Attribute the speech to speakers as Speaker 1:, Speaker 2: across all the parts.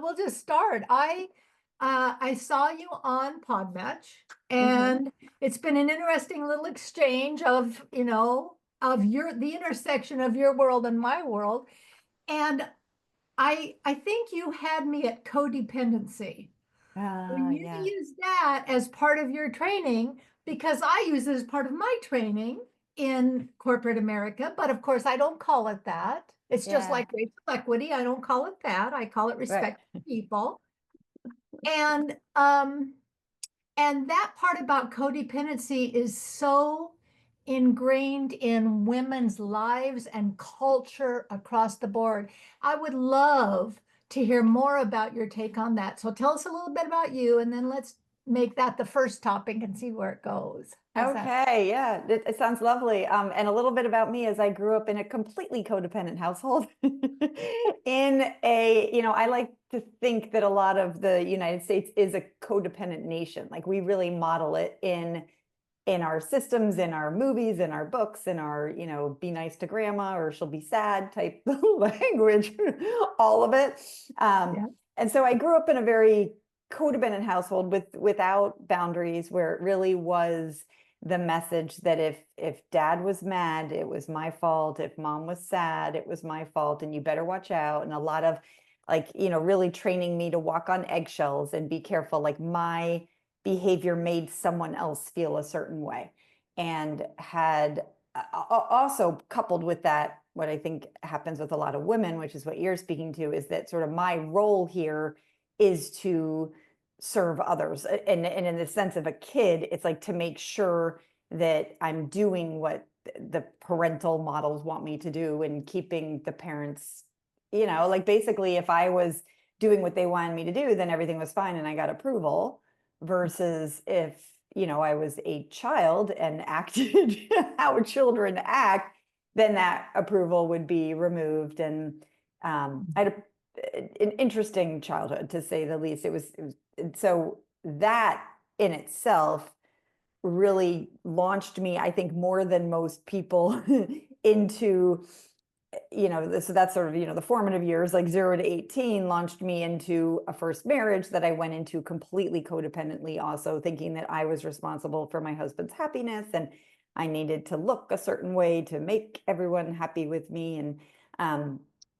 Speaker 1: we'll just start. I saw you on Podmatch,
Speaker 2: Mhm.
Speaker 1: and it's been an interesting little exchange of, of the intersection of your world and my world. And I think you had me at codependency. You
Speaker 2: Yeah.
Speaker 1: use that as part of your training because I use it as part of my training in corporate America. But of course, I don't call it that. It's just
Speaker 2: Yeah.
Speaker 1: like racial equity. I don't call it that. I call it
Speaker 2: Right.
Speaker 1: respect for people. And and that part about codependency is so ingrained in women's lives and culture across the board. I would love to hear more about your take on that. So tell us a little bit about you, and then let's make that the first topic and see where it goes. How's that?
Speaker 2: Okay. Yeah. It sounds lovely. And a little bit about me is I grew up in a completely codependent household. I like to think that a lot of the United States is a codependent nation. Like we really model it in our systems, in our movies, in our books, in our, be nice to grandma or she'll be sad type language, all of it.
Speaker 1: Yeah.
Speaker 2: And so I grew up in a very codependent household without boundaries, where it really was the message that if dad was mad, it was my fault. If mom was sad, it was my fault, and you better watch out. And a lot of really training me to walk on eggshells and be careful. Like my behavior made someone else feel a certain way, and had also coupled with that, what I think happens with a lot of women, which is what you're speaking to, is that sort of my role here is to serve others. And in the sense of a kid, it's like to make sure that I'm doing what the parental models want me to do, and keeping the parents, like basically if I was doing what they wanted me to do, then everything was fine and I got approval. Versus if, I was a child and acted how children act, then that approval would be removed. And I had an interesting childhood, to say the least. It was so that in itself really launched me, I think, more than most people into, so that's sort of, the formative years, like 0 to 18, launched me into a first marriage that I went into completely codependently, also thinking that I was responsible for my husband's happiness and I needed to look a certain way to make everyone happy with me. And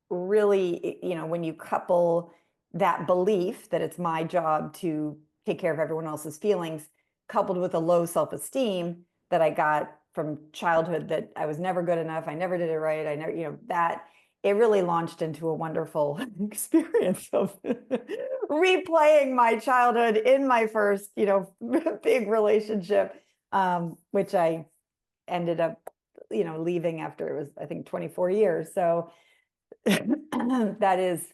Speaker 2: really, when you couple that belief that it's my job to take care of everyone else's feelings, coupled with a low self-esteem that I got from childhood, that I was never good enough, I never did it right, I never, that it really launched into a wonderful experience of replaying my childhood in my first, big relationship, which I ended up, leaving after it was, I think, 24 years. So that is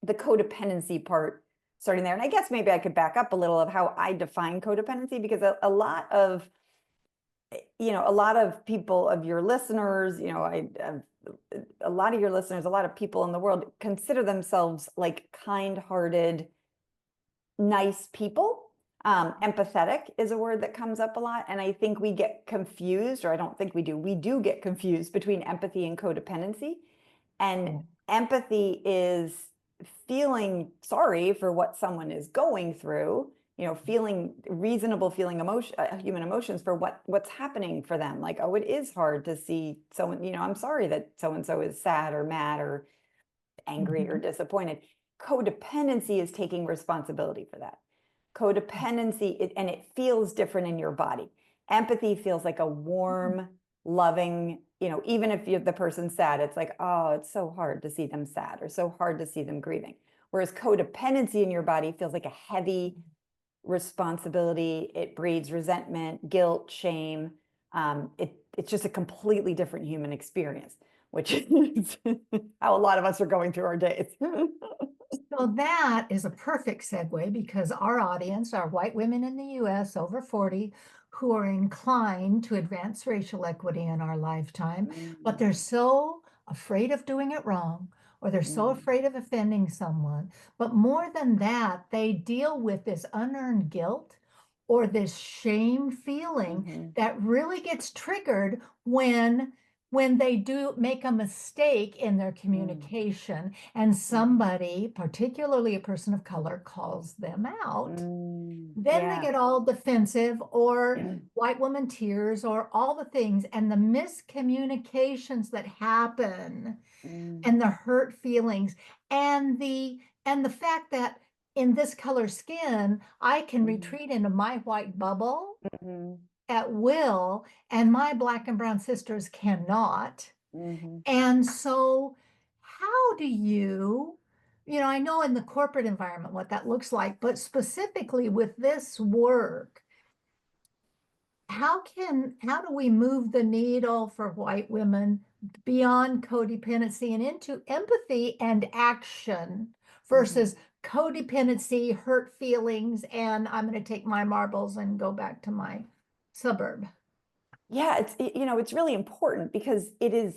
Speaker 2: the codependency part starting there. And I guess maybe I could back up a little of how I define codependency, because a lot of people, of your listeners, a lot of your listeners, a lot of people in the world consider themselves like kind-hearted, nice people. Empathetic is a word that comes up a lot. And I think we get confused, or I don't think we do get confused between empathy and codependency. And empathy is feeling sorry for what someone is going through, feeling reasonable, feeling human emotions for what's happening for them. Like, oh, it is hard to see someone, I'm sorry that so-and-so is sad or mad or angry or disappointed. Codependency is taking responsibility for that. Codependency, and it feels different in your body. Empathy feels like a warm, loving, even if the person's sad, it's like, oh, it's so hard to see them sad, or so hard to see them grieving. Whereas codependency in your body feels like a heavy responsibility. It breeds resentment, guilt, shame. It's just a completely different human experience, which is how a lot of us are going through our days.
Speaker 1: So that is a perfect segue, because our audience are white women in the US over 40 who are inclined to advance racial equity in our lifetime, but they're so afraid of doing it wrong, or they're so afraid of offending someone. But more than that, they deal with this unearned guilt or this shame feeling that really gets triggered when when they do make a mistake in their
Speaker 2: Mm,
Speaker 1: communication and
Speaker 2: mhm,
Speaker 1: somebody, particularly a person of color, calls them out, then they
Speaker 2: yeah.
Speaker 1: get all defensive or white woman tears or all the things and the miscommunications that happen
Speaker 2: Mm,
Speaker 1: and the hurt feelings and the fact that in this color skin I can
Speaker 2: mhm,
Speaker 1: retreat into my white bubble
Speaker 2: mhm,
Speaker 1: at will and my black and brown sisters cannot.
Speaker 2: mhm.
Speaker 1: And so how do I know in the corporate environment what that looks like, but specifically with this work, how do we move the needle for white women beyond codependency and into empathy and action
Speaker 2: Mhm.
Speaker 1: versus codependency, hurt feelings, and I'm going to take my marbles and go back to my suburb?
Speaker 2: Yeah, it's really important because it is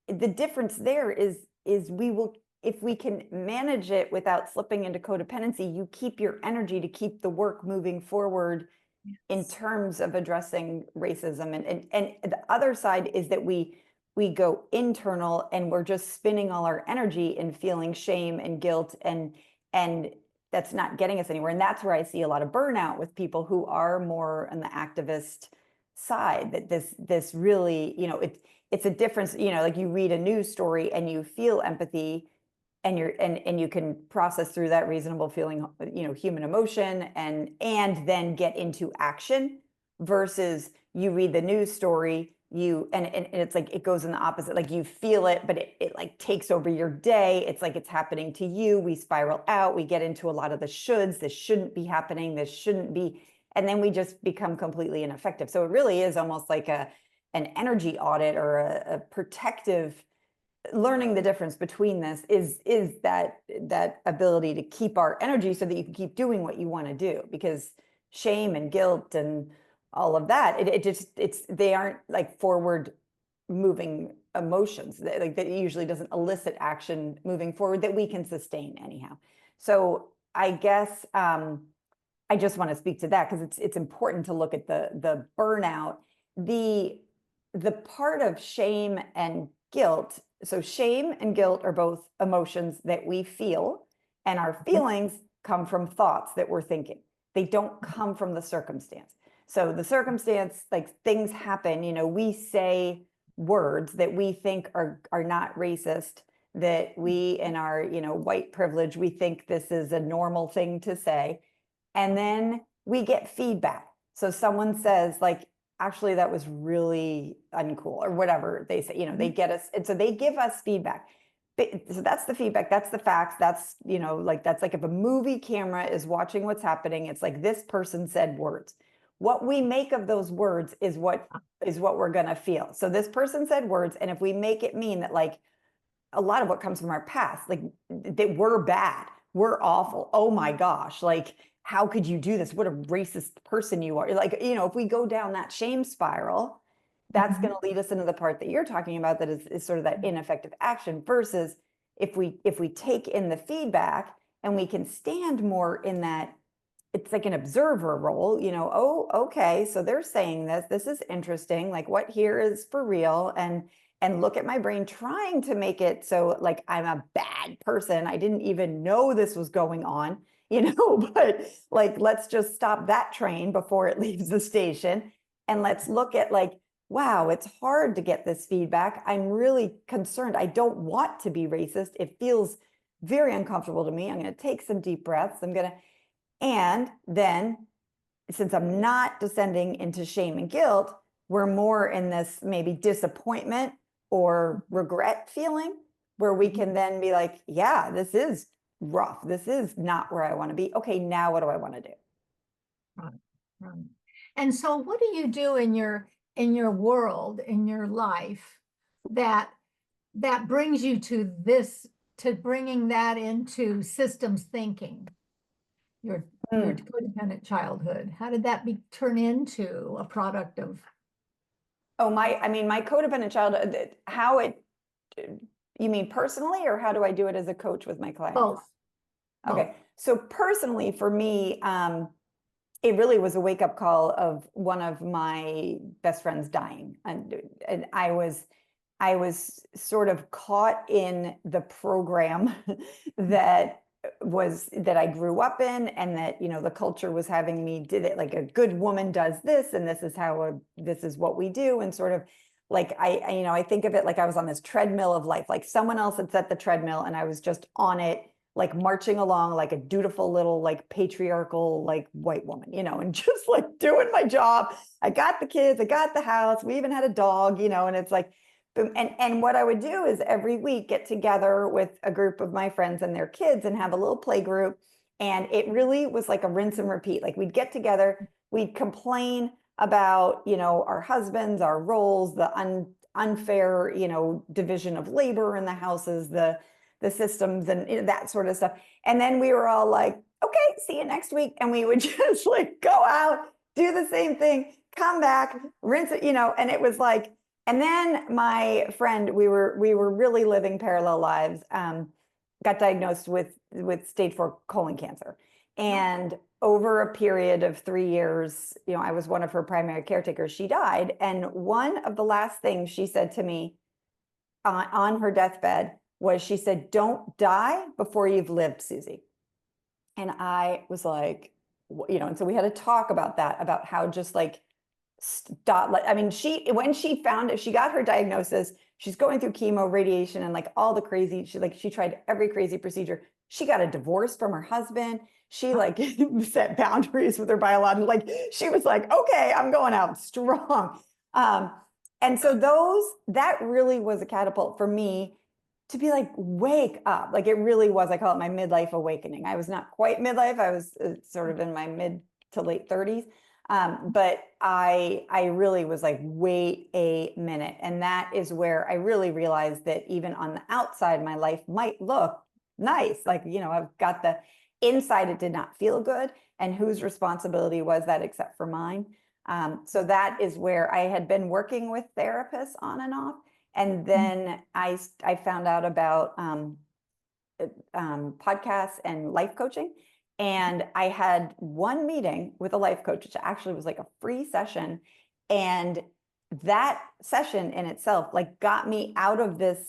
Speaker 2: the difference there is we will if we can manage it without slipping into codependency, you keep your energy to keep the work moving forward in
Speaker 1: Yes.
Speaker 2: terms of addressing racism and the other side is that we go internal and we're just spinning all our energy in feeling shame and guilt and that's not getting us anywhere and that's where I see a lot of burnout with people who are more on the activist side that this really it's a difference like you read a news story and you feel empathy and you can process through that reasonable feeling human emotion and then get into action versus you read the news story and it's like it goes in the opposite like you feel it but it like takes over your day it's like it's happening to you we spiral out we get into a lot of the shoulds this shouldn't be happening this shouldn't be and then we just become completely ineffective so it really is almost like an energy audit or a protective learning the difference between this is that ability to keep our energy so that you can keep doing what you want to do because shame and guilt and all of that it's they aren't like forward moving emotions like that usually doesn't elicit action moving forward that we can sustain anyhow so I guess I just want to speak to that because it's important to look at the burnout the the part of shame and guilt so shame and guilt are both emotions that we feel and our feelings come from thoughts that we're thinking they don't come from the circumstance so the circumstance like things happen we say words that we think are not racist that we in our white privilege we think this is a normal thing to say and then we get feedback so someone says like actually that was really uncool or whatever they say they get us and so they give us feedback so that's the feedback that's the facts that's like that's like if a movie camera is watching what's happening it's like this person said words what we make of those words is what we're going to feel so this person said words and if we make it mean that like a lot of what comes from our past, like that we're bad, we're awful. Oh my gosh, like how could you do this? What a racist person you are. Like, if we go down that shame spiral, that's going
Speaker 1: Mhm.
Speaker 2: to lead us into the part that you're talking about that is sort of that ineffective action versus if we take in the feedback and we can stand more in that it's like an observer role, oh, okay, so they're saying this is interesting, like what here is for real, and look at my brain trying to make it so like I'm a bad person. I didn't even know this was going on, but like let's just stop that train before it leaves the station. And let's look at like, wow, it's hard to get this feedback. I'm really concerned. I don't want to be racist. It feels very uncomfortable to me. I'm going to take some deep breaths. And then, since I'm not descending into shame and guilt, we're more in this maybe disappointment or regret feeling where we can then be like, yeah, this is rough. This is not where I want to be. Okay, now what do I want to do?
Speaker 1: Right, right. And so what do you do in your world, in your life that that brings you to bringing that into systems thinking, your
Speaker 2: Hmm.
Speaker 1: codependent childhood? How did that turn into a product of
Speaker 2: Oh, I mean, my codependent child, how it, you mean personally, or how do I do it as a coach with my clients?
Speaker 1: both? Both.
Speaker 2: Okay. So personally, for me, it really was a wake up call of one of my best friends dying. And I was sort of caught in the program that that I grew up in, and that, you know, the culture was having me did it like a good woman does this, and this is this is what we do. And sort of like you know, I think of it like I was on this treadmill of life, like someone else had set the treadmill and I was just on it, like marching along like a dutiful little like patriarchal like white woman, you know, and just like doing my job. I got the kids, I got the house, we even had a dog, you know. And it's like boom. And what I would do is every week get together with a group of my friends and their kids and have a little play group. And it really was like a rinse and repeat. Like we'd get together, we'd complain about, you know, our husbands, our roles, the unfair, you know, division of labor in the houses, the systems, and, you know, that sort of stuff. And then we were all like, okay, see you next week. And we would just like go out, do the same thing, come back, rinse it, you know. And it was like, and then my friend, we were really living parallel lives, got diagnosed with stage 4 colon cancer. And over a period of 3 years, you know, I was one of her primary caretakers. She died. And one of the last things she said to me on her deathbed was, she said, "Don't die before you've lived, Susie." And I was like, you know, and so we had to talk about that, about how just like stop. Like, I mean, when she found it, she got her diagnosis, she's going through chemo, radiation, and like all the crazy, she tried every crazy procedure. She got a divorce from her husband. She like set boundaries with her biological, like she was like, okay, I'm going out strong. Um, and so that really was a catapult for me to be like, wake up. Like it really was, I call it my midlife awakening. I was not quite midlife. I was sort of in my mid to late 30s. But I really was like, wait a minute. And that is where I really realized that even on the outside, my life might look nice. Like, you know, I've got the inside, it did not feel good. And whose responsibility was that except for mine? So that is where I had been working with therapists on and off. And then I found out about podcasts and life coaching. And I had one meeting with a life coach, which actually was like a free session. And that session in itself like got me out of this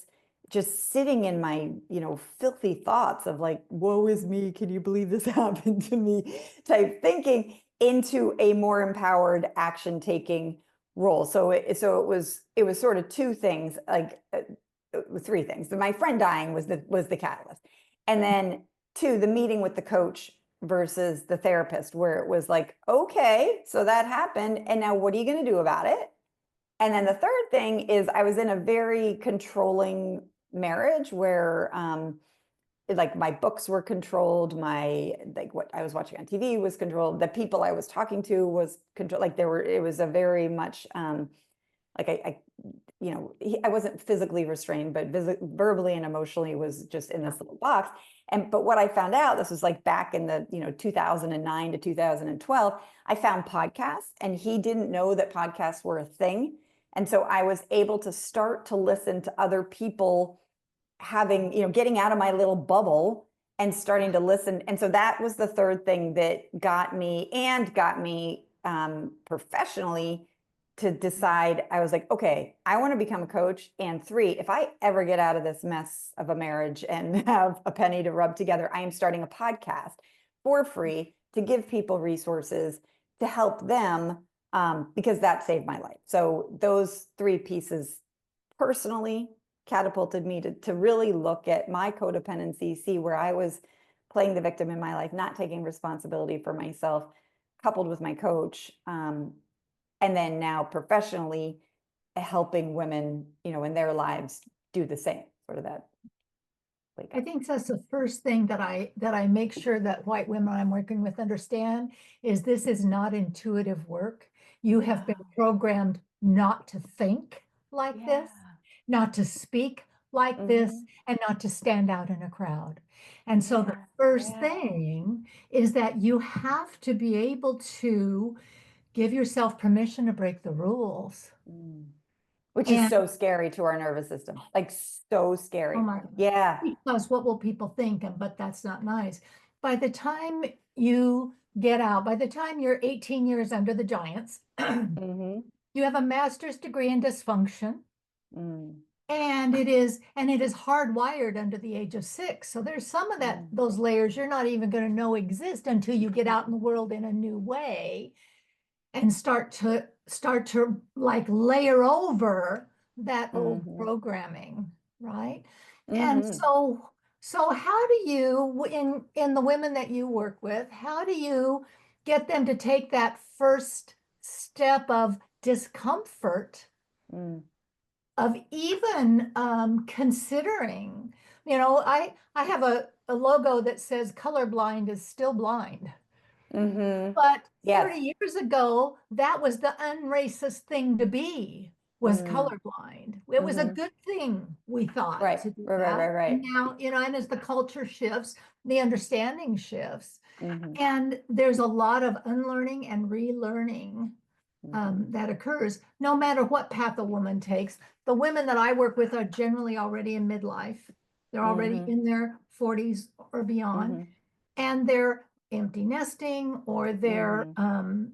Speaker 2: just sitting in my, you know, filthy thoughts of like, woe is me, can you believe this happened to me type thinking, into a more empowered action taking role. So it was sort of two things, like three things. My friend dying was the catalyst. And then two, the meeting with the coach versus the therapist, where it was like, okay, so that happened. And now what are you going to do about it? And then the third thing is, I was in a very controlling marriage where like my books were controlled, my like what I was watching on TV was controlled, the people I was talking to was controlled. Like it was a very much like I you know, I wasn't physically restrained, but verbally and emotionally was just in this little box. But what I found out, this was like back in the, you know, 2009 to 2012, I found podcasts, and he didn't know that podcasts were a thing. And so I was able to start to listen to other people having, you know, getting out of my little bubble and starting to listen. And so that was the third thing that got me professionally to decide. I was like, okay, I want to become a coach. And three, if I ever get out of this mess of a marriage and have a penny to rub together, I am starting a podcast for free to give people resources to help them, because that saved my life. So those three pieces personally catapulted me to really look at my codependency, see where I was playing the victim in my life, not taking responsibility for myself, coupled with my coach. And then now professionally helping women, you know, in their lives do the same, sort of that.
Speaker 1: I think that's the first thing that I make sure that white women I'm working with understand is this is not intuitive work. You have been programmed not to think like this, not to speak like this, and not to stand out in a crowd. And so the first thing is that you have to be able to give yourself permission to break the rules.
Speaker 2: Which is
Speaker 1: And
Speaker 2: so scary to our nervous system, like so scary.
Speaker 1: oh my,
Speaker 2: Yeah.
Speaker 1: because what will people think? But that's not nice. By the time you get out, by the time you're 18 years under the giants,
Speaker 2: Mm-hmm.
Speaker 1: you have a master's degree in dysfunction.
Speaker 2: Mm.
Speaker 1: And it is hardwired under the age of 6. So there's some of that,
Speaker 2: Mm,
Speaker 1: those layers you're not even going to know exist until you get out in the world in a new way and start to like layer over that old
Speaker 2: mhm,
Speaker 1: programming, right? And
Speaker 2: mhm,
Speaker 1: so how do you in the women that you work with, how do you get them to take that first step of discomfort
Speaker 2: mm,
Speaker 1: of even considering, I have a logo that says colorblind is still blind.
Speaker 2: mhm.
Speaker 1: But
Speaker 2: Yes.
Speaker 1: 30 years ago, that was the unracist thing to be, was
Speaker 2: Mm,
Speaker 1: colorblind. It was a
Speaker 2: mhm.
Speaker 1: good thing, we thought,
Speaker 2: Right,
Speaker 1: to do
Speaker 2: right, right, right,
Speaker 1: that. And
Speaker 2: right.
Speaker 1: now, and as the culture shifts, the understanding shifts.
Speaker 2: Mhm,
Speaker 1: And there's a lot of unlearning and relearning
Speaker 2: mhm,
Speaker 1: that occurs, no matter what path a woman takes. The women that I work with are generally already in midlife. They're already
Speaker 2: mhm,
Speaker 1: in their 40s or beyond,
Speaker 2: mhm,
Speaker 1: and they're empty nesting, or they're
Speaker 2: mhm.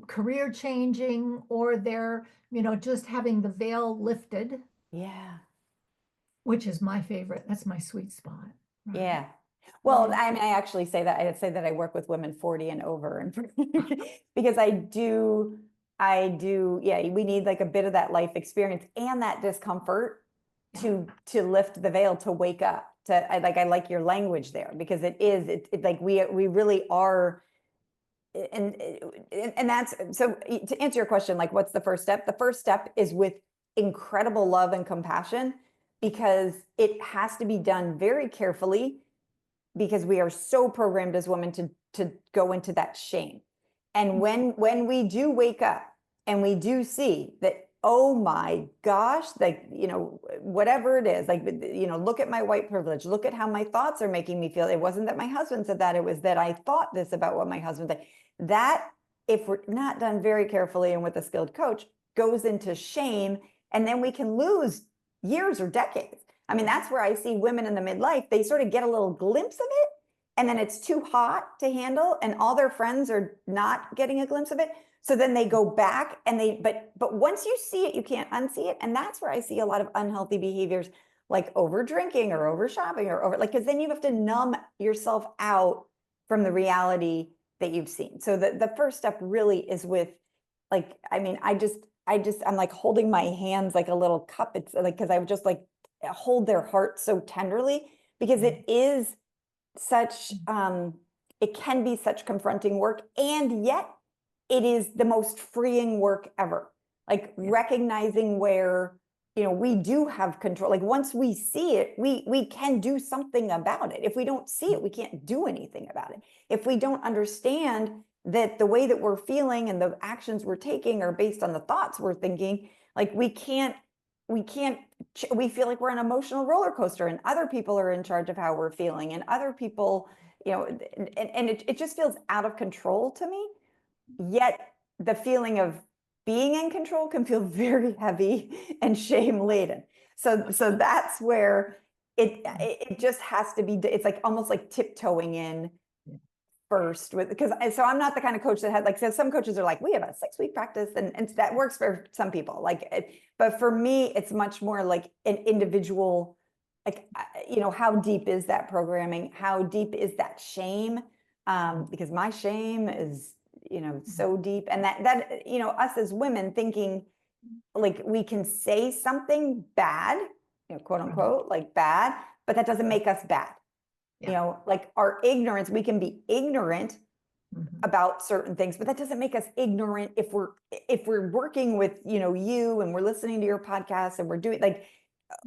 Speaker 1: career changing, or they're, just having the veil lifted,
Speaker 2: Yeah.
Speaker 1: which is my favorite. That's my sweet spot, right?
Speaker 2: Yeah. Well,
Speaker 1: Yeah.
Speaker 2: I mean, I actually say that I say that I work with women 40 and over and because yeah, we need like a bit of that life experience and that discomfort
Speaker 1: Yeah.
Speaker 2: to lift the veil, to wake up. I like your language there because it like we really are and and that's so to answer your question, like what's the first step? The first step is with incredible love and compassion because it has to be done very carefully because we are so programmed as women to go into that shame. And when we do wake up and we do see that, oh my gosh, like, whatever it is, like, look at my white privilege, look at how my thoughts are making me feel. It wasn't that my husband said that, it was that I thought this about what my husband said. That, if we're not done very carefully and with a skilled coach, goes into shame, and then we can lose years or decades. I mean, that's where I see women in the midlife, they sort of get a little glimpse of it, and then it's too hot to handle, and all their friends are not getting a glimpse of it. So then they go back and but once you see it, you can't unsee it. And that's where I see a lot of unhealthy behaviors like over drinking or over shopping or over, like, because then you have to numb yourself out from the reality that you've seen. So the first step really is with, like, I mean, I'm like holding my hands like a little cup. It's like, because I would just like hold their heart so tenderly because it is such it can be such confronting work, and yet it is the most freeing work ever, like
Speaker 1: Yeah.
Speaker 2: recognizing where we do have control. Like once we see it, we can do something about it. If we don't see it, we can't do anything about it. If we don't understand that the way that we're feeling and the actions we're taking are based on the thoughts we're thinking, like we can't we feel like we're an emotional roller coaster and other people are in charge of how we're feeling, and other people, and it just feels out of control to me. Yet the feeling of being in control can feel very heavy and shame laden. So that's where it just has to be. It's like almost like tiptoeing in first with, because so I'm not the kind of coach that had, like, so some coaches are like, we have a 6-week practice, and that works for some people, like but for me it's much more like an individual, like, how deep is that programming, how deep is that shame, because my shame is so deep, and that us as women thinking like we can say something bad, quote
Speaker 1: Right.
Speaker 2: unquote, like bad, but that doesn't make us bad.
Speaker 1: Yeah.
Speaker 2: Like our ignorance, we can be ignorant
Speaker 1: Mhm.
Speaker 2: about certain things, but that doesn't make us ignorant if we're working with you and we're listening to your podcast and we're doing, like,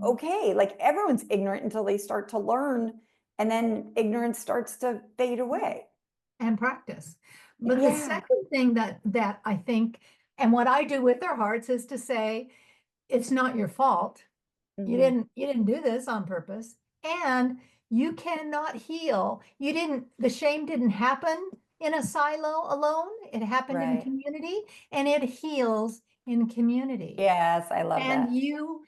Speaker 2: okay, like everyone's ignorant until they start to learn, and then ignorance starts to fade away.
Speaker 1: And practice. But the
Speaker 2: Yeah.
Speaker 1: second thing that I think, and what I do with their hearts, is to say, it's not your fault. You
Speaker 2: Hmm.
Speaker 1: didn't you didn't do this on purpose. And you cannot heal. The shame didn't happen in a silo alone. It happened in
Speaker 2: Right.
Speaker 1: community, and it heals in community.
Speaker 2: Yes, I love
Speaker 1: And
Speaker 2: that.
Speaker 1: you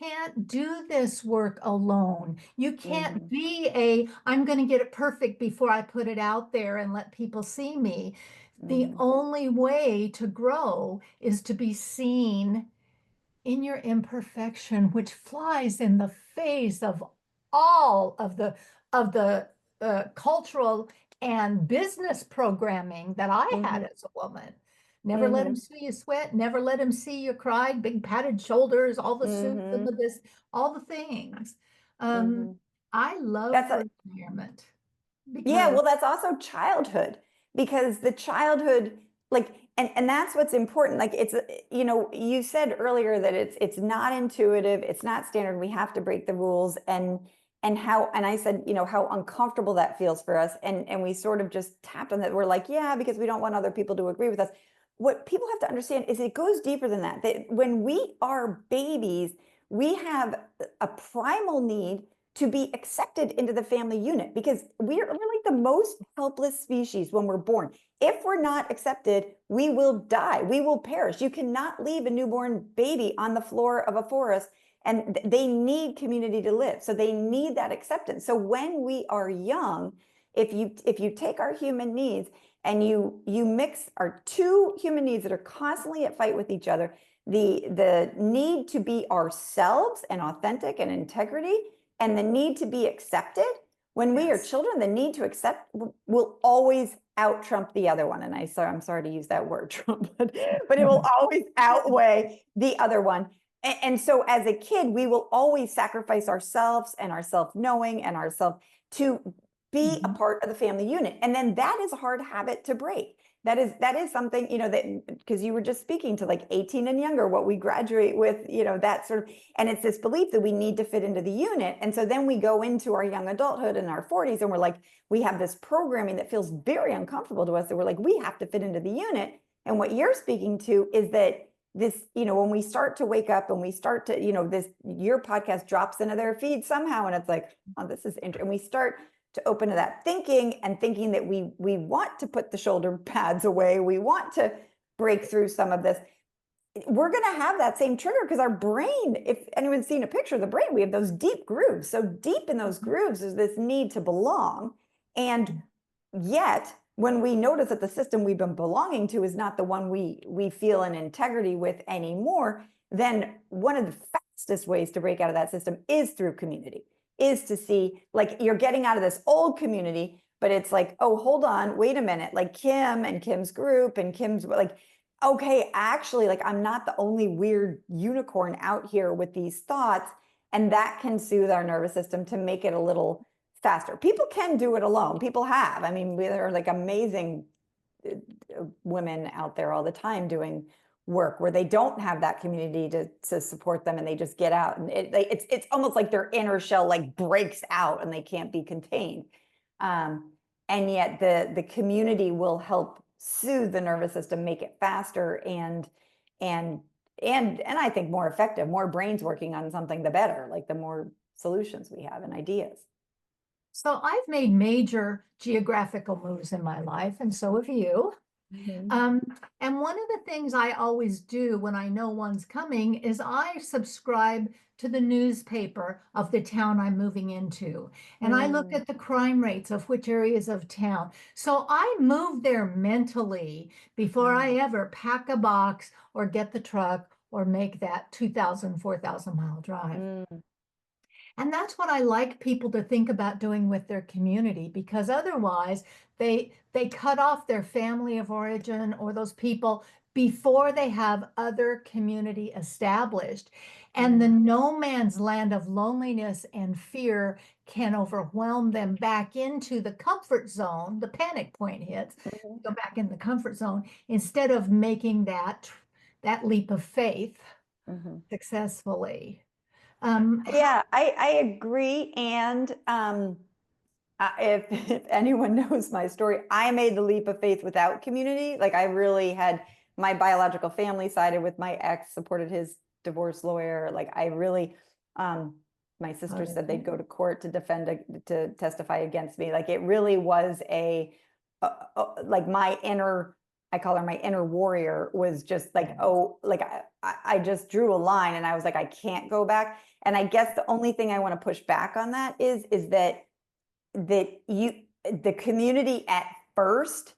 Speaker 1: can't do this work alone. You can't
Speaker 2: Hmm.
Speaker 1: be I'm going to get it perfect before I put it out there and let people see me. The
Speaker 2: Hmm.
Speaker 1: only way to grow is to be seen in your imperfection, which flies in the face of all of the cultural and business programming that I had
Speaker 2: Mm-hmm.
Speaker 1: as a woman. Never let
Speaker 2: Mm-hmm.
Speaker 1: him see you sweat, never let him see you cry, big padded shoulders, all the suits and
Speaker 2: Mm-hmm.
Speaker 1: the this, all the things. Um,
Speaker 2: Mm-hmm.
Speaker 1: I love
Speaker 2: That's
Speaker 1: retirement
Speaker 2: Yeah,
Speaker 1: because
Speaker 2: well, that's also childhood, because the childhood, like, and that's what's important. Like, it's, you said earlier that it's not intuitive, it's not standard. We have to break the rules, and I said, how uncomfortable that feels for us. And we sort of just tapped on that. We're like, yeah, because we don't want other people to agree with us. What people have to understand is it goes deeper than that. That when we are babies, we have a primal need to be accepted into the family unit, because we're like the most helpless species when we're born. If we're not accepted, we will die. We will perish. You cannot leave a newborn baby on the floor of a forest, and they need community to live. So they need that acceptance. So when we are young, if you take our human needs and you mix our two human needs that are constantly at fight with each other, the need to be ourselves and authentic and integrity, and the need to be accepted. When we are
Speaker 1: yes,
Speaker 2: children, the need to accept will always out trump the other one. And I'm sorry to use that word, trump, but it will always outweigh the other one. And so as a kid, we will always sacrifice ourselves and our self-knowing and ourselves to be a
Speaker 1: Mhm.
Speaker 2: part of the family unit. And then that is a hard habit to break. That is something, that, because you were just speaking to like 18 and younger, what we graduate with, that sort of, and it's this belief that we need to fit into the unit. And so then we go into our young adulthood in our 40s, and we're like, we have this programming that feels very uncomfortable to us, that we're like, we have to fit into the unit. And what you're speaking to is that this, when we start to wake up and we start to, this, your podcast drops into their feed somehow, and it's like, oh, this is interesting. And we start to open to that thinking, and thinking that we want to put the shoulder pads away, we want to break through some of this. We're going to have that same trigger, because our brain, if anyone's seen a picture of the brain, we have those deep grooves. So deep in those grooves is this need to belong. And yet, when we notice that the system we've been belonging to is not the one we feel in integrity with anymore, then one of the fastest ways to break out of that system is through community, is to see, like, you're getting out of this old community, but it's like, oh, hold on, wait a minute, like Kim and Kim's group and Kim's, like, okay, actually, like, I'm not the only weird unicorn out here with these thoughts. And that can soothe our nervous system to make it a little faster. People can do it alone. People have. I mean, there are like amazing women out there all the time doing work where they don't have that community to support them, and they just get out, and it's almost like their inner shell like breaks out and they can't be contained. And yet the community will help soothe the nervous system, make it faster, and I think more effective. More brains working on something, the better. Like, the more solutions we have and ideas.
Speaker 1: So I've made major geographical moves in my life, and so have you.
Speaker 2: Mhm.
Speaker 1: Um, and one of the things I always do when I know one's coming is I subscribe to the newspaper of the town I'm moving into. And I look
Speaker 2: Mm,
Speaker 1: at the crime rates of which areas of town. So I move there mentally before I
Speaker 2: mm,
Speaker 1: ever pack a box or get the truck or make that 2,000, 4,000 mile drive.
Speaker 2: mm,
Speaker 1: And that's what I like people to think about doing with their community, because otherwise they cut off their family of origin or those people before they have other community established. And the
Speaker 2: mm,
Speaker 1: no man's land of loneliness and fear can overwhelm them back into the comfort zone. The panic point hits,
Speaker 2: mhm,
Speaker 1: go back in the comfort zone instead of making that leap of faith
Speaker 2: mhm.
Speaker 1: successfully.
Speaker 2: Yeah, I agree. And if anyone knows my story, I made the leap of faith without community. Like, I really had, my biological family sided with my ex, supported his divorce lawyer. Like, I really, my
Speaker 1: How
Speaker 2: sister
Speaker 1: did
Speaker 2: said
Speaker 1: they?
Speaker 2: they'd go to court to to testify against me. Like, it really was like my inner, I call her my inner warrior, was just like,
Speaker 1: Yes.
Speaker 2: oh, like I just drew a line, and I was like, I can't go back. And I guess the only thing I want to push back on that is that the community at first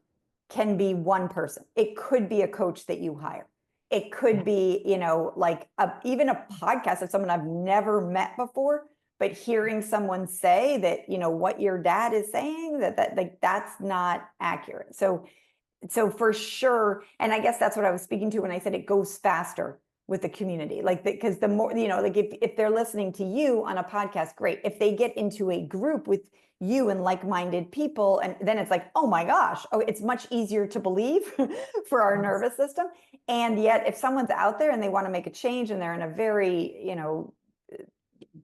Speaker 2: can be one person. It could be a coach that you hire. it could be, like even a podcast of someone I've never met before, but hearing someone say that, what your dad is saying, that like that's not accurate. So for sure, and I guess that's what I was speaking to when I said it goes faster with the community, like because the more, like if they're listening to you on a podcast, great. If they get into a group with you and like-minded people, and then it's like, oh my gosh, it's much easier to believe for our nervous system. And yet if someone's out there and they want to make a change and they're in a very,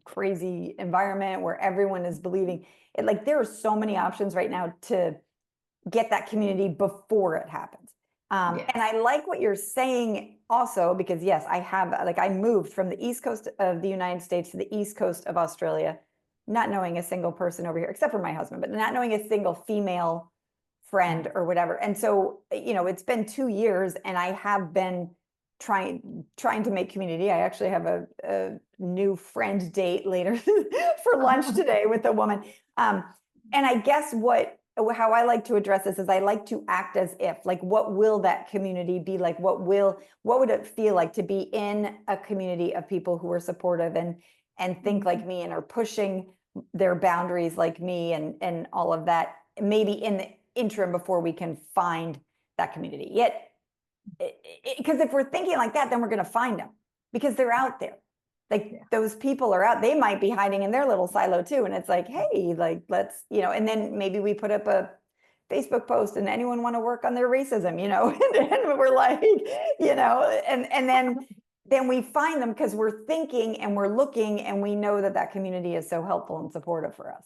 Speaker 2: crazy environment where everyone is believing it, like there are so many options right now to get that community before it happens.
Speaker 1: Yes.
Speaker 2: And I like what you're saying also, because yes, I moved from the East Coast of the United States to the East Coast of Australia, not knowing a single person over here, except for my husband, but not knowing a single female friend or whatever. And so, it's been 2 years and I have been trying to make community. I actually have a new friend date later for lunch today with a woman. And I guess how I like to address this is I like to act as if, like, what will that community be like? What would it feel like to be in a community of people who are supportive and think like me and are pushing their boundaries like me and all of that, maybe in the interim before we can find that community. Yet, because if we're thinking like that, then we're going to find them because they're out there. Like those people are out, they might be hiding in their little silo too. And it's like, hey, like, let's, and then maybe we put up a Facebook post and anyone want to work on their racism, and we're like, and then we find them because we're thinking and we're looking and we know that community is so helpful and supportive for us.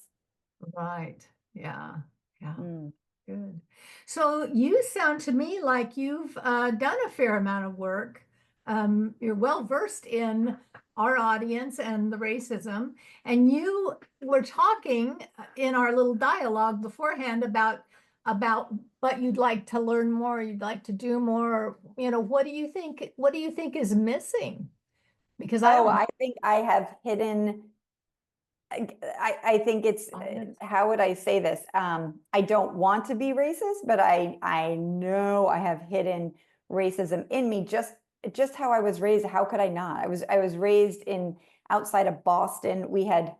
Speaker 1: Right. Yeah. Yeah.
Speaker 2: Mm.
Speaker 1: Good. So you sound to me like you've done a fair amount of work. You're well versed in our audience and the racism. And you were talking in our little dialogue beforehand about what you'd like to learn more, you'd like to do more. What do you think? What do you think is missing? Because
Speaker 2: I think I have hidden. I think it's, how would I say this? I don't want to be racist, but I know I have hidden racism in me, just how I was raised. How could I not? I was raised outside of Boston. We had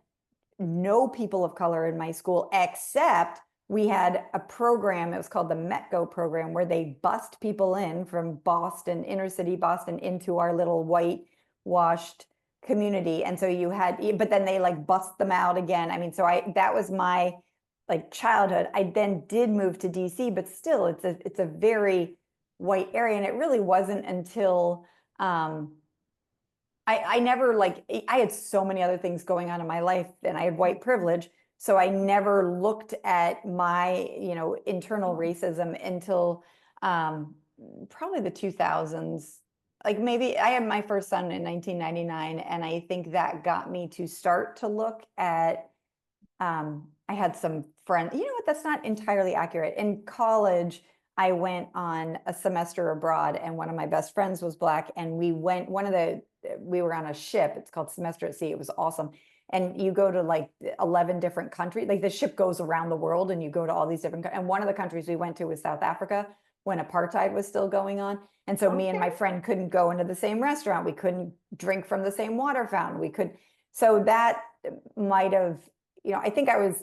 Speaker 2: no people of color in my school, except we had a program. It was called the METGO program, where they bussed people in from Boston, inner city Boston, into our little whitewashed community. And so but then they like bust them out again. I mean, so that was my like childhood. I then did move to DC, but still it's a very white area. And it really wasn't until I never I had so many other things going on in my life and I had white privilege. So I never looked at my, internal racism until probably the 2000s. Like maybe I had my first son in 1999, and I think that got me to start to look at, I had some friends, what, that's not entirely accurate. In college, I went on a semester abroad and one of my best friends was Black, and we were on a ship. It's called Semester at Sea. It was awesome. And you go to like 11 different countries. Like the ship goes around the world and you go to all these different, and one of the countries we went to was South Africa when apartheid was still going on. And so me and my friend couldn't go into the same restaurant. We couldn't drink from the same water fountain. So that might have, I think I was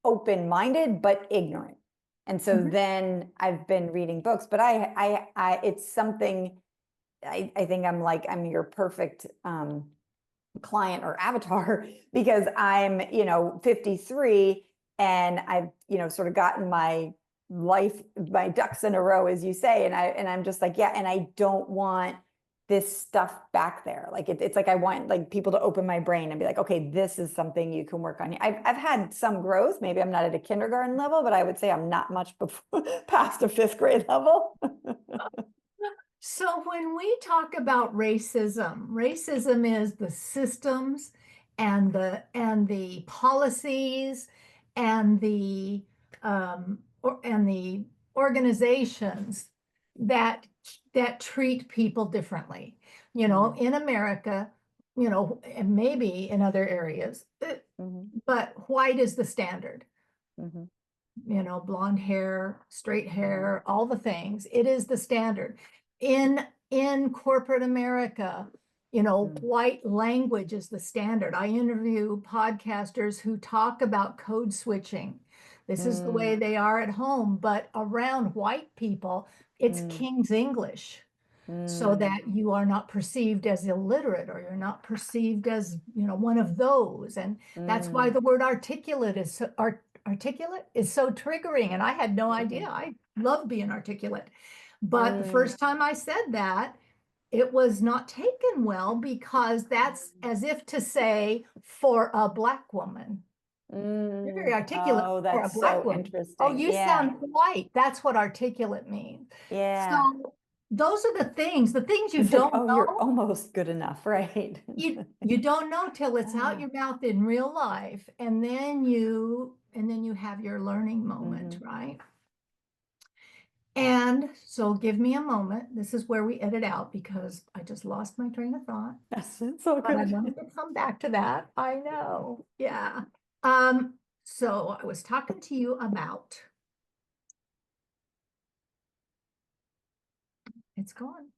Speaker 2: open-minded, but ignorant. And so then I've been reading books, but it's something I think I'm your perfect client or avatar because I'm, 53 and I've, sort of gotten my ducks in a row, as you say. And I'm just like, yeah. And I don't want this stuff back there. Like, it's like, I want like people to open my brain and be like, okay, this is something you can work on. I've had some growth. Maybe I'm not at a kindergarten level, but I would say I'm not much past a 5th grade level.
Speaker 1: So when we talk about racism is the systems and the policies and the organizations that treat people differently. In America, and maybe in other areas, but white is the standard. Blonde hair, straight hair, all the things. It is the standard. In in corporate America, white language is the standard. I interview podcasters who talk about code switching. This is the way they are at home, but around white people, it's King's English, so that you are not perceived as illiterate, or you're not perceived as, one of those. And that's why the word articulate is so, articulate is so triggering. And I had no idea. I love being articulate. But the first time I said that, it was not taken well, because that's as if to say, for a Black woman. You're very articulate
Speaker 2: Oh,
Speaker 1: for a
Speaker 2: that's
Speaker 1: Black
Speaker 2: so
Speaker 1: woman. Oh,
Speaker 2: interesting.
Speaker 1: you
Speaker 2: Yeah.
Speaker 1: sound white. That's what articulate means.
Speaker 2: Yeah.
Speaker 1: So those are the things you
Speaker 2: It's like,
Speaker 1: don't
Speaker 2: oh, you're
Speaker 1: know.
Speaker 2: almost good enough, right?
Speaker 1: You don't know till it's out
Speaker 2: Ah,
Speaker 1: your mouth in real life, and then you have your learning moment, right? And so give me a moment. This is where we edit out, because I just lost my train of thought.
Speaker 2: That's so
Speaker 1: But I
Speaker 2: good.
Speaker 1: wanted to come back to that. I know. Yeah. So I was talking to you about, it's gone.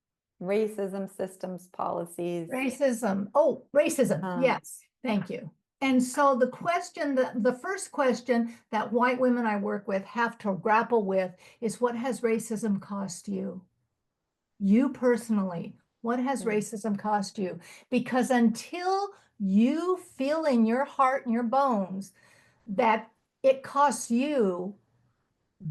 Speaker 2: Racism, systems, policies.
Speaker 1: Racism. Oh, racism.
Speaker 2: Uh,
Speaker 1: Yes. Thank you. And so the question, the first question that white women I work with have to grapple with is, what has racism cost you? You personally, what has racism cost you? Because until you feel in your heart and your bones that it costs you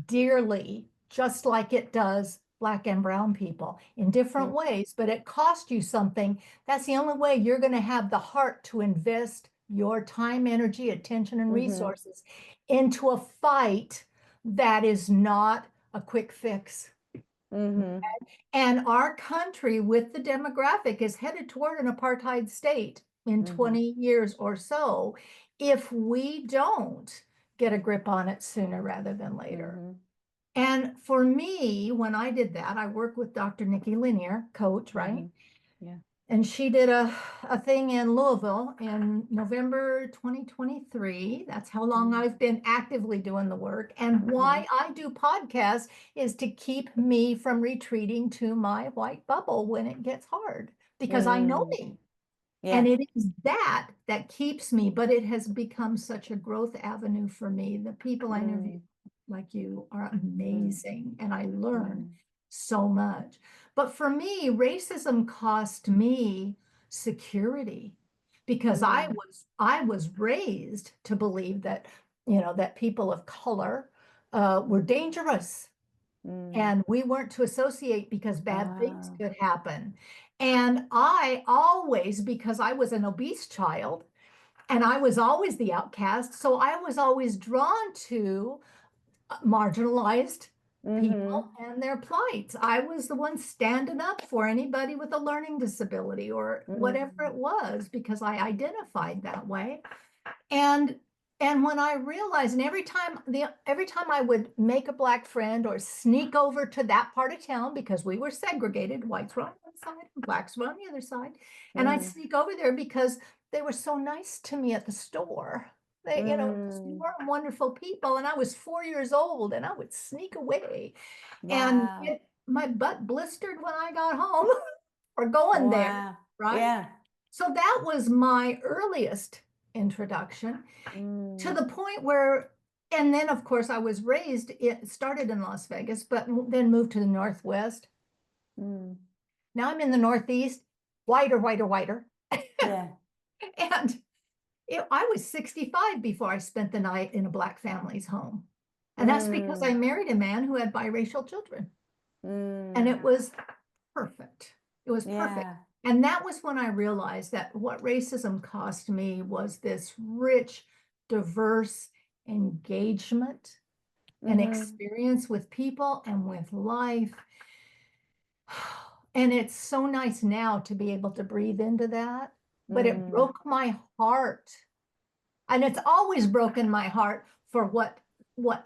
Speaker 1: dearly, just like it does Black and brown people in different ways, but it costs you something. That's the only way you're going to have the heart to invest your time, energy, attention, and resources into a fight that is not a quick fix. And our country, with the demographic, is headed toward an apartheid state in 20 years or so, if we don't get a grip on it sooner rather than later. And for me, when I did that, I worked with Dr. Nikki Lanier, coach, right?
Speaker 2: Yeah.
Speaker 1: And she did a thing in Louisville in November 2023. That's how long I've been actively doing the work. And why I do podcasts is to keep me from retreating to my white bubble when it gets hard, because I know me. And
Speaker 2: Yeah.
Speaker 1: it is that that keeps me, but it has become such a growth avenue for me. The people I interview, like you, are amazing, and I learn so much. But for me, racism cost me security, because I was raised to believe that, that people of color were dangerous, and we weren't to associate because bad things
Speaker 2: Wow.
Speaker 1: could happen. And I always, because I was an obese child and I was always the outcast, so I was always drawn to marginalized people and their plights. I was the one standing up for anybody with a learning disability or whatever it was, because I identified that way. And when I realized, and every time I would make a Black friend or sneak over to that part of town, because we were segregated, whites were on one side and Blacks were on the other side, and I'd sneak over there because they were so nice to me at the store. They, just were wonderful people, and I was 4 years old, and I would sneak away and
Speaker 2: Wow.
Speaker 1: get my butt blistered when I got home or going there,
Speaker 2: Wow.
Speaker 1: right?
Speaker 2: Yeah.
Speaker 1: So that was my earliest introduction, to the point where, and then of course I was raised, it started in Las Vegas, but then moved to the Northwest. Now I'm in the Northeast, whiter, whiter, whiter.
Speaker 2: Yeah.
Speaker 1: And I was 65 before I spent the night in a Black family's home. And that's because I married a man who had biracial children. And it was perfect. It was perfect.
Speaker 2: Yeah.
Speaker 1: And that was when I realized that what racism cost me was this rich, diverse engagement and experience with people and with life. And it's so nice now to be able to breathe into that, but it broke my heart. And it's always broken my heart for what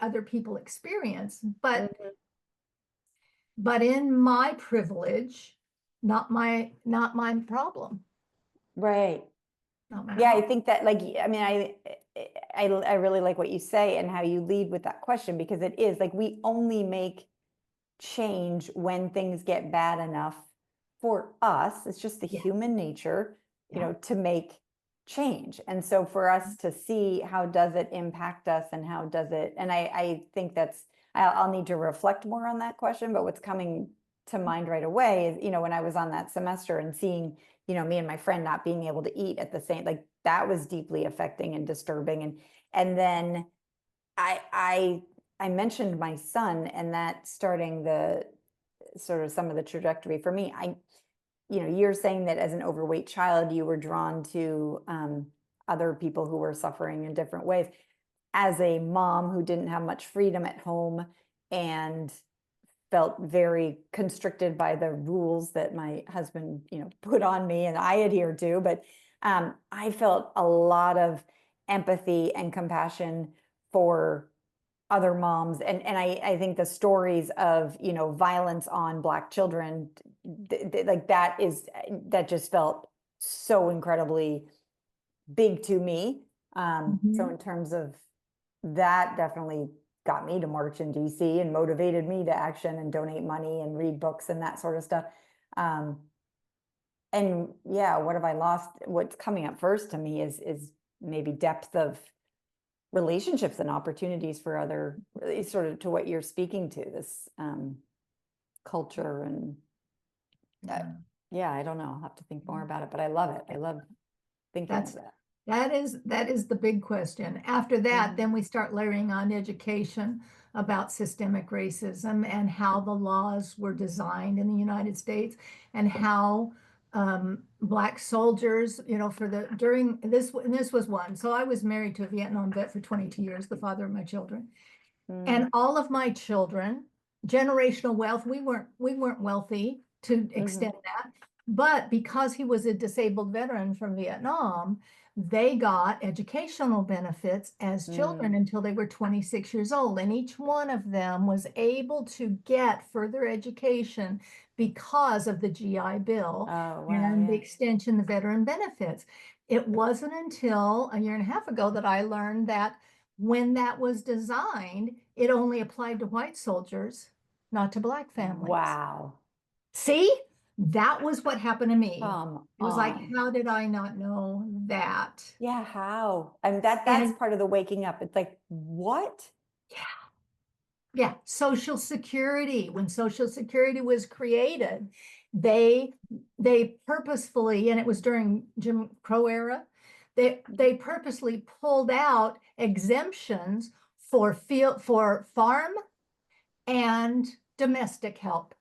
Speaker 1: other people experience, but in my privilege, not my problem.
Speaker 2: Right.
Speaker 1: Not my
Speaker 2: Yeah, I
Speaker 1: problem.
Speaker 2: think that, like, I mean, I really like what you say and how you lead with that question, because it is like we only make change when things get bad enough for us, it's just the
Speaker 1: Yeah.
Speaker 2: human nature, you
Speaker 1: Yeah.
Speaker 2: know, to make change. And so for us to see how does it impact us and how does it, and I think that's, I'll need to reflect more on that question, but what's coming to mind right away is, you know, when I was on that semester and seeing, you know, me and my friend not being able to eat at the same, like that was deeply affecting and disturbing. And then I mentioned my son and that starting the sort of some of the trajectory for me. You know, you're saying that as an overweight child, you were drawn to other people who were suffering in different ways. As a mom who didn't have much freedom at home and felt very constricted by the rules that my husband, you know, put on me and I adhered to, but I felt a lot of empathy and compassion for other moms, and I think the stories of, you know, violence on Black children, like that just felt so incredibly big to me. So
Speaker 1: Mhm.
Speaker 2: in terms of that, definitely got me to march in DC and motivated me to action and donate money and read books and that sort of stuff. Um, and yeah, what have I lost? What's coming up first to me is maybe depth of relationships and opportunities for other, really sort of to what you're speaking to, this culture and
Speaker 1: Yeah.
Speaker 2: yeah, I don't know. I'll have to think more about it, but I love it. I love thinking of
Speaker 1: That's
Speaker 2: that.
Speaker 1: that is the big question. After that,
Speaker 2: Mhm.
Speaker 1: then we start layering on education about systemic racism and how the laws were designed in the United States and how Black soldiers, you know, for the during this, and this was one. So I was married to a Vietnam vet for 22 years, the father of my children. And
Speaker 2: Mm,
Speaker 1: all of my children, generational wealth, we weren't wealthy to
Speaker 2: mhm,
Speaker 1: extend that, but because he was a disabled veteran from Vietnam, they got educational benefits as children
Speaker 2: mm.
Speaker 1: until they were 26 years old. And each one of them was able to get further education because of the GI Bill
Speaker 2: Oh, wow,
Speaker 1: and the
Speaker 2: yeah.
Speaker 1: extension, the veteran benefits. It wasn't until a year and a half ago that I learned that when that was designed, it only applied to white soldiers, not to Black families.
Speaker 2: Wow.
Speaker 1: See, that was what happened to me.
Speaker 2: Come
Speaker 1: It was like,
Speaker 2: on.
Speaker 1: how did I not know that?
Speaker 2: Yeah, how? I mean, that's
Speaker 1: And
Speaker 2: part of the waking up. It's like, what?
Speaker 1: yeah, Social Security, when Social Security was created, they they purposefully, and it was during Jim Crow era, they purposely pulled out exemptions for farm and domestic help,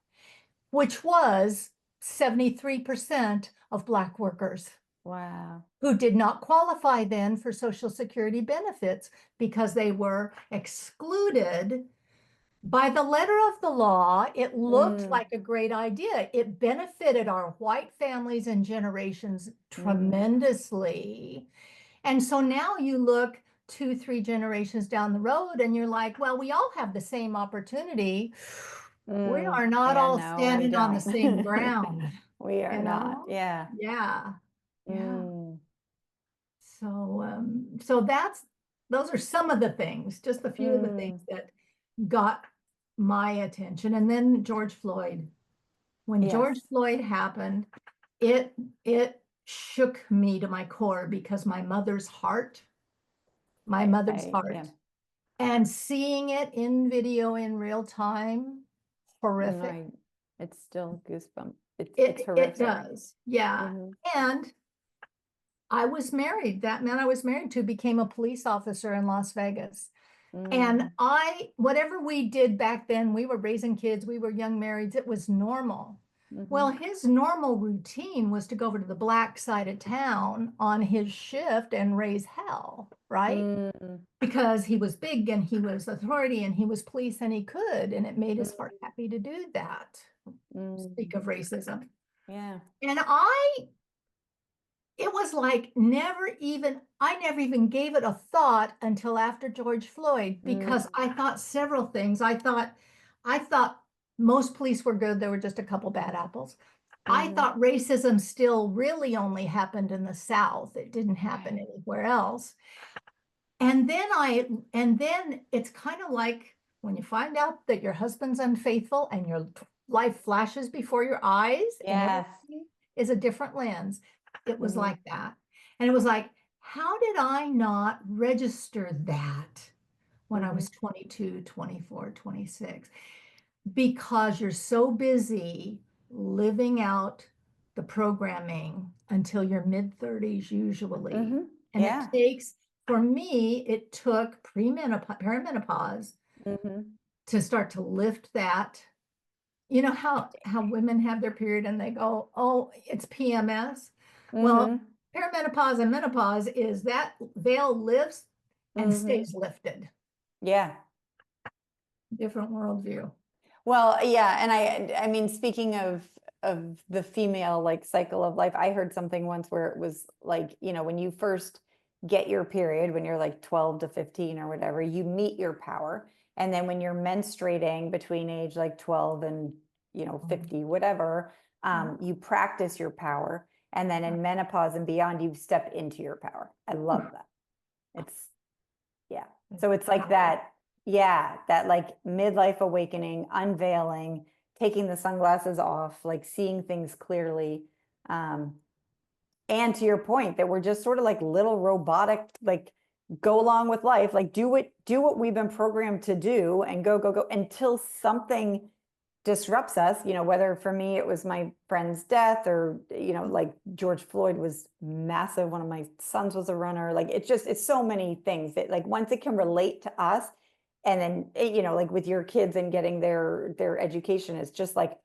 Speaker 1: which was 73% of Black workers
Speaker 2: Wow.
Speaker 1: who did not qualify then for Social Security benefits because they were excluded. By the letter of the law, it looked
Speaker 2: Mm,
Speaker 1: like a great idea. It benefited our white families and generations
Speaker 2: mm,
Speaker 1: tremendously. And so now you look 2, 3 generations down the road and you're like, well, we all have the same opportunity. We
Speaker 2: mm.
Speaker 1: are not
Speaker 2: Yeah,
Speaker 1: all
Speaker 2: no, we
Speaker 1: standing on the
Speaker 2: don't.
Speaker 1: same ground,
Speaker 2: We are
Speaker 1: you
Speaker 2: not.
Speaker 1: know?
Speaker 2: Yeah.
Speaker 1: Yeah, yeah.
Speaker 2: Mm,
Speaker 1: So those are some of the things, just a few of the things
Speaker 2: mm.
Speaker 1: that got my attention. And then George Floyd. When
Speaker 2: Yes.
Speaker 1: George Floyd happened, it it shook me to my core because my mother's
Speaker 2: Yeah.
Speaker 1: heart, and seeing it in video in real time,
Speaker 2: Mm,
Speaker 1: horrific.
Speaker 2: it's still goosebump. It's
Speaker 1: It
Speaker 2: horrific.
Speaker 1: does, yeah.
Speaker 2: Hmm.
Speaker 1: And I was married. That man I was married to became a police officer in Las Vegas. And
Speaker 2: Mm,
Speaker 1: whatever we did back then, we were raising kids, we were young marrieds, it was normal.
Speaker 2: hmm.
Speaker 1: Well, his normal routine was to go over to the Black side of town on his shift and raise hell, right?
Speaker 2: Mm,
Speaker 1: Because he was big and he was authority and he was police and he could, and it made his heart
Speaker 2: mm,
Speaker 1: happy to do that.
Speaker 2: mm.
Speaker 1: Speak of racism.
Speaker 2: Yeah.
Speaker 1: And it was like I never even gave it a thought until after George Floyd, because
Speaker 2: Mm,
Speaker 1: I thought several things. I thought most police were good. There were just a couple bad apples. I
Speaker 2: hmm.
Speaker 1: thought racism still really only happened in the South. It didn't happen
Speaker 2: Right.
Speaker 1: anywhere else. And then it's kind of like when you find out that your husband's unfaithful and you're life flashes before your eyes and
Speaker 2: Yes.
Speaker 1: everything is a different lens. It was
Speaker 2: Mhm.
Speaker 1: like that. And it was like, how did I not register that when I
Speaker 2: Mhm.
Speaker 1: was 22, 24, 26? Because you're so busy living out the programming until your mid 30s, usually.
Speaker 2: Mhm.
Speaker 1: And it
Speaker 2: Yeah.
Speaker 1: takes, for me, it took perimenopause
Speaker 2: Mhm.
Speaker 1: to start to lift that. You know how women have their period and they go, oh, it's PMS. Well,
Speaker 2: Mhm.
Speaker 1: perimenopause and menopause is that veil lifts and
Speaker 2: Mhm.
Speaker 1: stays lifted.
Speaker 2: Yeah.
Speaker 1: Different worldview.
Speaker 2: Well, yeah, and I mean, speaking of the female like cycle of life, I heard something once where it was like, when you first get your period, when you're like 12 to 15 or whatever, you meet your power. And then when you're menstruating between age like 12 and, 50, whatever, you practice your power. And then in menopause and beyond, you step into your power. I love that. It's Yeah. So it's like that, yeah, that like midlife awakening, unveiling, taking the sunglasses off, like seeing things clearly. Um, and to your point, that we're just sort of like little robotic, like go along with life, like do what we've been programmed to do and go, go, go until something disrupts us, whether for me it was my friend's death or, like George Floyd was massive. One of my sons was a runner. Like it's so many things that like once it can relate to us and then, like with your kids and getting their education is just like,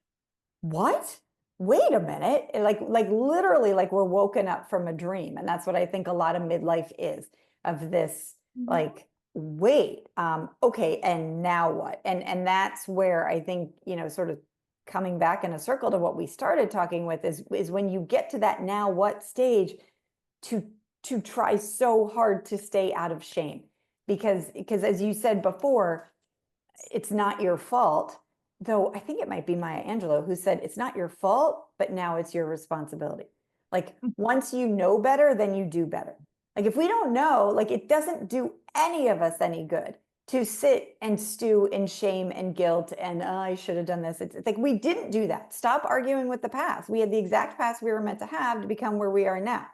Speaker 2: what? Wait a minute. Like literally like we're woken up from a dream. And that's what I think a lot of midlife is of this,
Speaker 1: Mhm.
Speaker 2: like, wait, okay, and now what? And that's where I think, sort of coming back in a circle to what we started talking with is when you get to that now what stage to to try so hard to stay out of shame. Because as you said before, it's not your fault. Though I think it might be Maya Angelou who said, it's not your fault, but now it's your responsibility. Like once you know better, then you do better. Like if we don't know, like it doesn't do any of us any good to sit and stew in shame and guilt and oh, I should have done this. It's like we didn't do that. Stop arguing with the past. We had the exact past we were meant to have to become where we are now.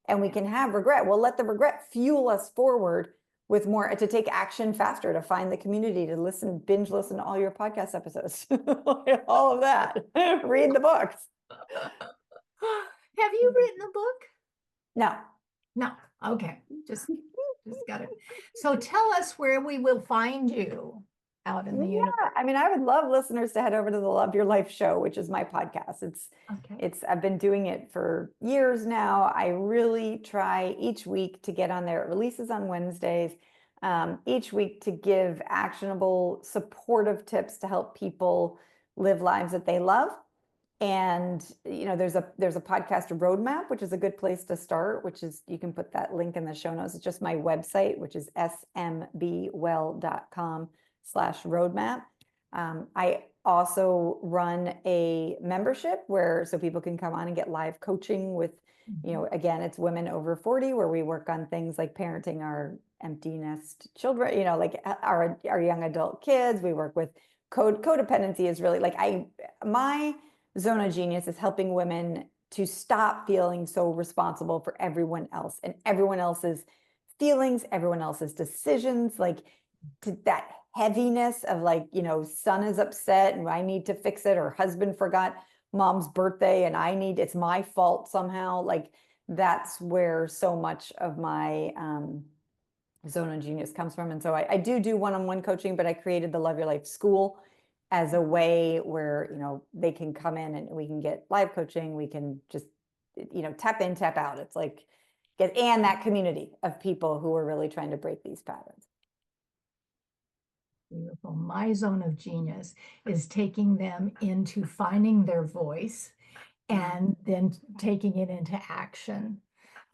Speaker 2: And we can have regret. Well, let the regret fuel us forward with more to take action faster, to find the community, to binge listen to all your podcast episodes, all of that, read the books.
Speaker 1: Have you written a book?
Speaker 2: No.
Speaker 1: No. Okay. Just got it. So tell us where we will find you out in the universe.
Speaker 2: Yeah, I mean, I would love listeners to head over to the Love Your Life show, which is my podcast.
Speaker 1: Okay.
Speaker 2: I've been doing it for years now. I really try each week to get on there. It releases on Wednesdays. Each week to give actionable, supportive tips to help people live lives that they love. And there's a podcast roadmap, which is a good place to start, which is you can put that link in the show notes. It's just my website, which is smbwell.com/roadmap. I also run a membership so people can come on and get live coaching with, again, it's women over 40, where we work on things like parenting our empty nest children, like our young adult kids. We work with codependency is really like my zone of genius is helping women to stop feeling so responsible for everyone else and everyone else's feelings, everyone else's decisions, like that heaviness of like, son is upset and I need to fix it, or husband forgot mom's birthday and it's my fault somehow. Like that's where so much of my zone of genius comes from. And so I do one-on-one coaching, but I created the Love Your Life School as a way where, they can come in and we can get live coaching. We can just, tap in, tap out. It's like, and that community of people who are really trying to break these patterns.
Speaker 1: Beautiful. My zone of genius is taking them into finding their voice and then taking it into action.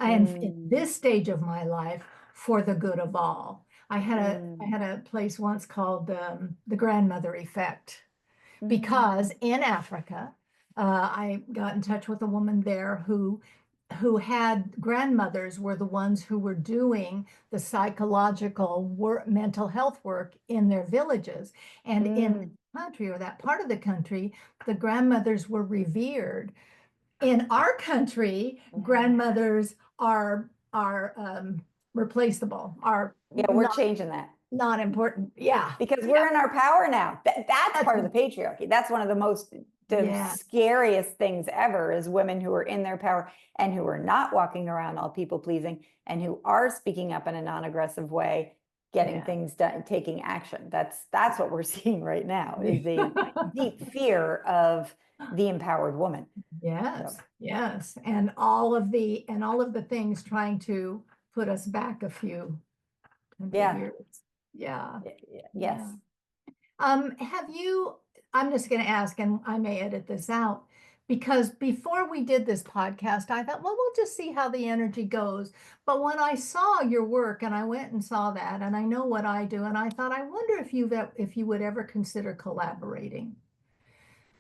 Speaker 1: And in this stage of my life, for the good of all. I had a place once called the grandmother effect, because in Africa, I got in touch with a woman there who had grandmothers were the ones who were doing the psychological work, mental health work in their villages. And country or that part of the country, the grandmothers were revered. In our country, grandmothers are replaceable, are
Speaker 2: Yeah, we're changing that
Speaker 1: not important. Yeah.
Speaker 2: because we're in our power now. That's part of the
Speaker 1: Right.
Speaker 2: patriarchy. That's one of the
Speaker 1: Yeah.
Speaker 2: scariest things ever is women who are in their power and who are not walking around all people pleasing and who are speaking up in a non-aggressive way, getting
Speaker 1: Yeah.
Speaker 2: things done, taking action. That's what we're seeing right now is a deep
Speaker 1: Yeah.
Speaker 2: fear of the empowered woman.
Speaker 1: Yes,
Speaker 2: So,
Speaker 1: yes. And all of the things trying to put us back a few hundred
Speaker 2: yeah.
Speaker 1: years. Yeah.
Speaker 2: Yes.
Speaker 1: Yeah. I'm just going to ask, and I may edit this out, because before we did this podcast, I thought, well, we'll just see how the energy goes. But when I saw your work and I went and saw that, and I know what I do, and I thought, I wonder if you would ever consider collaborating,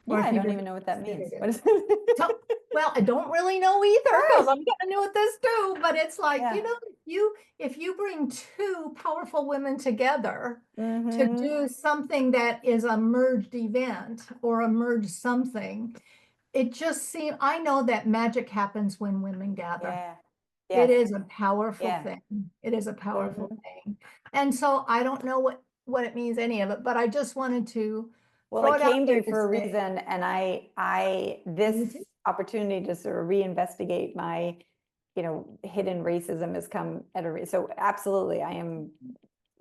Speaker 2: Yeah,
Speaker 1: or if
Speaker 2: I
Speaker 1: you've
Speaker 2: don't
Speaker 1: ever
Speaker 2: even know what that means.
Speaker 1: considered it.
Speaker 2: What is it?
Speaker 1: So, well, I don't really know either because
Speaker 2: Right.
Speaker 1: I'm getting new at this too. But it's like,
Speaker 2: Yeah.
Speaker 1: if you bring two powerful women together to
Speaker 2: Mm-hmm.
Speaker 1: do something that is a merged event or a merged something, it just seems, I know that magic happens when women gather.
Speaker 2: Yeah.
Speaker 1: It
Speaker 2: Yes.
Speaker 1: is a powerful
Speaker 2: Yeah.
Speaker 1: thing. It is a powerful
Speaker 2: Mm-hmm.
Speaker 1: thing. And so I don't know what it means, any of it, but I just wanted to
Speaker 2: Well,
Speaker 1: throw
Speaker 2: it
Speaker 1: it out
Speaker 2: came to
Speaker 1: there
Speaker 2: you
Speaker 1: to
Speaker 2: for a
Speaker 1: say,
Speaker 2: reason, and this
Speaker 1: me too.
Speaker 2: opportunity to sort of reinvestigate my, hidden racism has come so absolutely, I am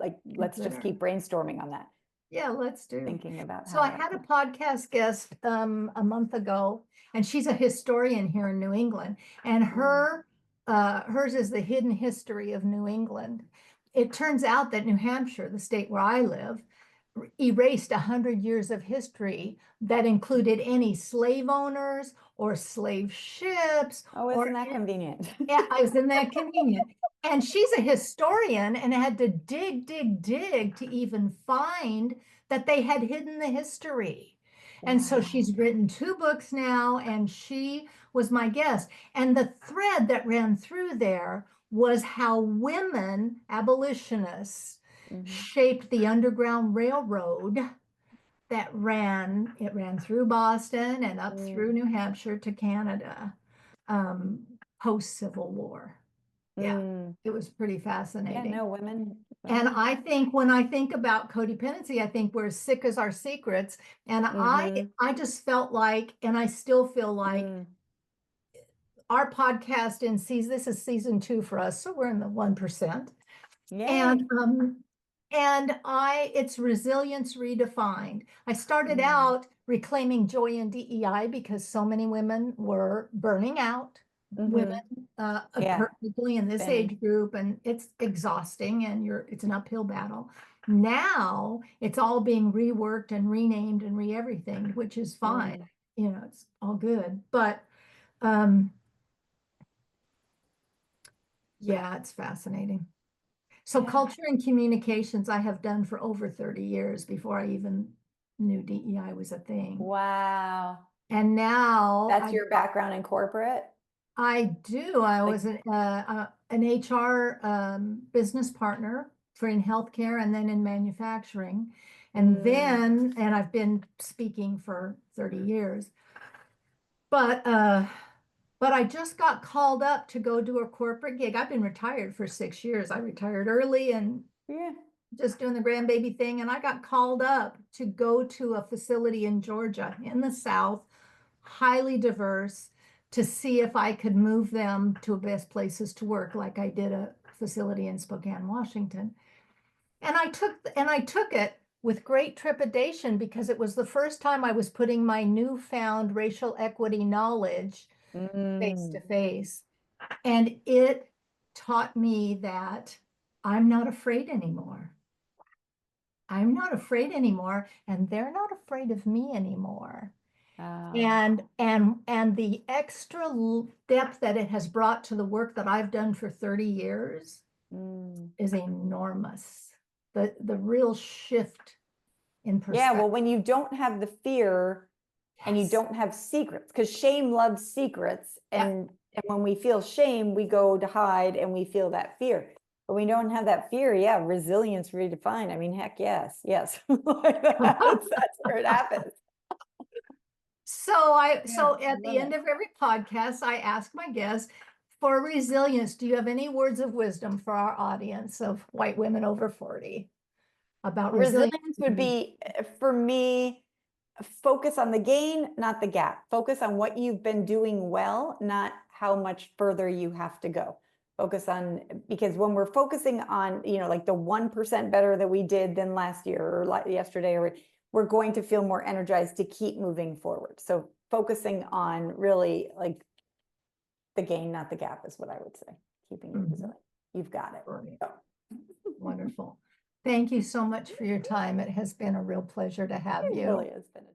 Speaker 2: like, let's just
Speaker 1: Consider.
Speaker 2: keep brainstorming on that,
Speaker 1: Yeah, let's do.
Speaker 2: thinking about
Speaker 1: So
Speaker 2: how
Speaker 1: I
Speaker 2: that
Speaker 1: had a
Speaker 2: could.
Speaker 1: podcast guest a month ago, and she's a historian here in New England, and
Speaker 2: Mm.
Speaker 1: hers is the hidden history of New England. It turns out that New Hampshire, the state where I live, erased 100 years of history that included any slave owners or slave ships
Speaker 2: Oh,
Speaker 1: or
Speaker 2: isn't that convenient?
Speaker 1: yeah, isn't that convenient? And she's a historian and had to dig, dig, dig to even find that they had hidden the history. And so
Speaker 2: Wow.
Speaker 1: she's written 2 books now, and she was my guest. And the thread that ran through there was how women, abolitionists,
Speaker 2: Hmm.
Speaker 1: shaped the Underground Railroad it ran through Boston and up
Speaker 2: Mm.
Speaker 1: through New Hampshire to Canada, um, post-Civil War. Yeah,
Speaker 2: Mm.
Speaker 1: it was pretty
Speaker 2: Yeah,
Speaker 1: fascinating.
Speaker 2: no, women
Speaker 1: And
Speaker 2: have
Speaker 1: I
Speaker 2: done
Speaker 1: think when I think about codependency, I think we're as sick as our secrets. And
Speaker 2: it. Mm-hmm.
Speaker 1: I just felt like, and I still feel like
Speaker 2: Mm.
Speaker 1: our podcast this is season 2 for us, so we're in the 1%. And
Speaker 2: Yay.
Speaker 1: it's resilience redefined. I started
Speaker 2: Mm.
Speaker 1: out reclaiming joy in DEI because so many women were burning out, women,
Speaker 2: Mm-hmm. Yeah,
Speaker 1: particularly in this
Speaker 2: spinning.
Speaker 1: age group, and it's exhausting and it's an uphill battle. Now it's all being reworked and renamed and everything, which is fine.
Speaker 2: Mm.
Speaker 1: It's all good. But um, yeah, it's fascinating. So
Speaker 2: Yeah.
Speaker 1: culture and communications I have done for over 30 years before I even knew DEI was a thing.
Speaker 2: Wow.
Speaker 1: And now
Speaker 2: That's your background in corporate?
Speaker 1: I do. I
Speaker 2: Like,
Speaker 1: was an HR business partner for in healthcare and then in manufacturing.
Speaker 2: mm,
Speaker 1: And I've been speaking for 30 years. But uh, but I just got called up to go do a corporate gig. I've been retired for 6 years. I retired early and
Speaker 2: yeah.
Speaker 1: just doing the grandbaby thing. And I got called up to go to a facility in Georgia in the South, highly diverse, to see if I could move them to best places to work, like I did a facility in Spokane, Washington. And I took it with great trepidation because it was the first time I was putting my newfound racial equity knowledge face
Speaker 2: Mm,
Speaker 1: to face. And it taught me that I'm not afraid anymore. I'm not afraid anymore, and they're not afraid of me anymore.
Speaker 2: oh,
Speaker 1: And the extra depth that it has brought to the work that I've done for 30 years
Speaker 2: mm.
Speaker 1: is enormous. The real shift in
Speaker 2: Yeah,
Speaker 1: perspective.
Speaker 2: well, when you don't have the fear and you
Speaker 1: Yes.
Speaker 2: don't have secrets, because shame loves secrets,
Speaker 1: Yeah.
Speaker 2: and when we feel shame, we go to hide and we feel that fear. But we don't have that fear. Yeah, resilience redefined. I mean, heck, yes, yes. That's where it happens.
Speaker 1: So
Speaker 2: Yeah, I
Speaker 1: at the
Speaker 2: love
Speaker 1: end
Speaker 2: it.
Speaker 1: of every podcast, I ask my guests for resilience. Do you have any words of wisdom for our audience of white women over 40 about resilience?
Speaker 2: Resilience would be, for me, focus on the gain, not the gap. Focus on what you've been doing well, not how much further you have to go. Focus on, because when we're focusing on, like the 1% better that we did than last year or yesterday, or we're going to feel more energized to keep moving forward. So focusing on really like the gain, not the gap, is what I would say. Keeping it resilient. You've got it.
Speaker 1: Right.
Speaker 2: So.
Speaker 1: Wonderful. Thank you so much for your time. It has been a real pleasure to have
Speaker 2: It
Speaker 1: you.
Speaker 2: really has been a